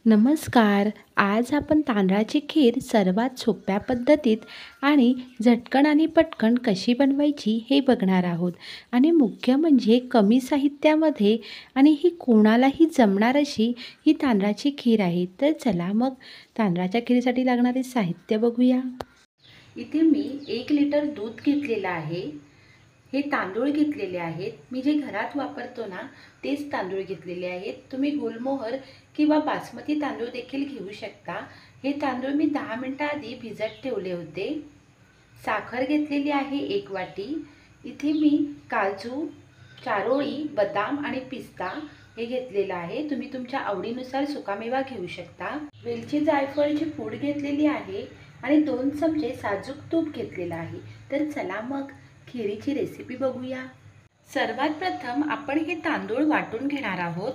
नमस्कार. आज आपण तांदळाची खीर सर्वात सोप्या पद्धतीत आणि झटकन आणि पटकन कशी बनवायची हे बघणार आहोत. आणि मुख्य म्हणजे कमी साहित्यामध्ये आणि ही कोणालाही जमणार अशी ही तांदळाची खीर आहे. तर चला मग तांदळाच्या खीरीसाठी लागणारे साहित्य बघूया. इथे मी 1 लिटर दूध घेतलेलं आहे. हे तांदूळ घेतलेले आहेत. मी जे घरात वापरतो ना तेच तांदूळ घेतलेले आहेत. तुम्ही गुलमोहर किंवा बासमती तांदूळ देखील घेऊ शकता. हे तांदूळ मी 10 मिनिटं आधी भिजत ठेवले होते. साखर घेतलेली आहे 1 वाटी. इथे मी काजू, चारोळी, बदाम आणि पिस्ता हे घेतलेलं आहे. तुम्ही तुमच्या आवडीनुसार सुकामेवा घेऊ शकता. वेलची जायफळची पूड घेतलेली आहे आणि 2 चमचे साजूक तूप घेतलेलं आहे. तर चला मग खीरीची रेसिपी बघूया. सर्वात प्रथम आपण हे तांदूळ वाटून घेणार आहोत.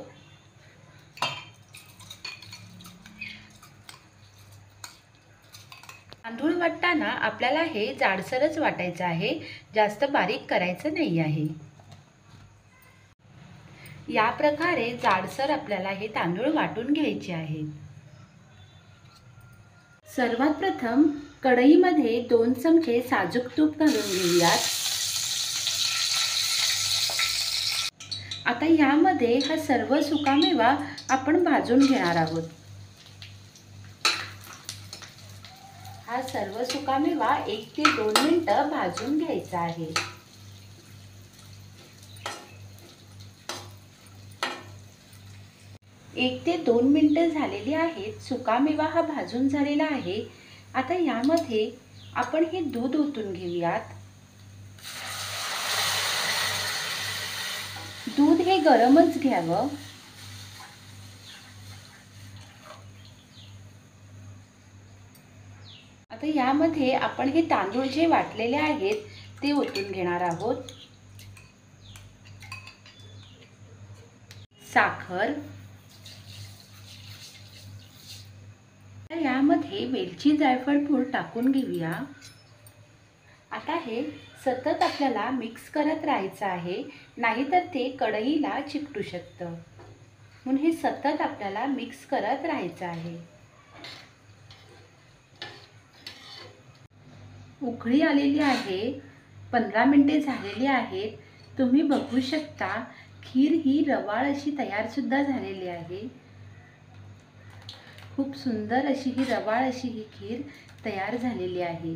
तांदूळ वाटताना आपल्याला हे जाडसरच वाटायचं आहे, जास्त बारीक करायचं नाही आहे. या प्रकारे जाडसर आपल्याला हे तांदूळ वाटून घ्यायचे आहेत. सर्वात प्रथम कढईमध्ये 2 चमचे साजूक तूप घालून घेऊयात. आता यामध्ये हा सर्व सुकामेवा आपण भाजून घेणार आहोत. हा सर्व सुकामेवा 1 ते 2 मिनिटं भाजून घ्यायचा आहे. एक ते 2 मिनिटं झालेली आहेत. सुकामेवा हा भाजून झालेला आहे. आता यामध्ये आपण हे दूध ओतून घेऊयात. दूध हे गरमच घ्यावं. आता यामध्ये आपण हे तांदूळ जे वाटलेले आहेत ते ओतून घेणार आहोत. साखर, यामध्ये वेलची जायफळ पूड टाकून घेऊया. आता हे सतत आपल्याला मिक्स करत राहायचं आहे, नाहीतर ते कढईला चिकटू शकतं. म्हणून हे सतत आपल्याला मिक्स करत राहायचं आहे. उकळी आलेली आहे. 15 मिनिटे झालेली आहेत. तुम्ही बघू शकता खीर ही रवाळ अशी तयार सुद्धा झालेली आहे. खूप सुंदर अशी ही रवाळ अशी ही खीर तयार झालेली आहे.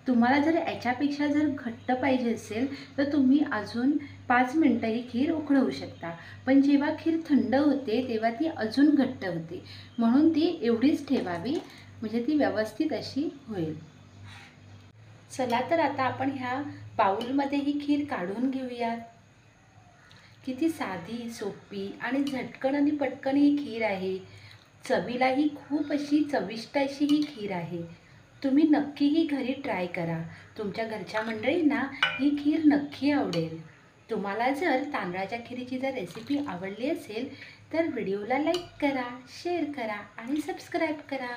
तुम्हाला जर याच्यापेक्षा जर घट्ट पाहिजे असेल तर तुम्ही अजून 5 मिनिटं ही खीर उकळवू शकता. पण जेव्हा खीर थंड होते तेव्हा ती अजून घट्ट होते. म्हणून ती एवढीच ठेवावी, म्हणजे ती व्यवस्थित अशी होईल. चला तर आता आपण ह्या बाउलमध्ये ही खीर काढून घेऊयात. किती साधी, सोपी आणि झटकन आणि पटकन ही खीर आहे. चवीलाही खूप अशी चविष्ट अशी ही खीर आहे. तुम्ही नक्की ही घरी ट्राय करा. तुमच्या घरच्या मंडळींना ही खीर नक्की आवडेल. तुम्हाला जर तांदळाच्या खीरीची जर रेसिपी आवडली असेल तर व्हिडिओला लाईक करा, शेअर करा आणि सबस्क्राईब करा.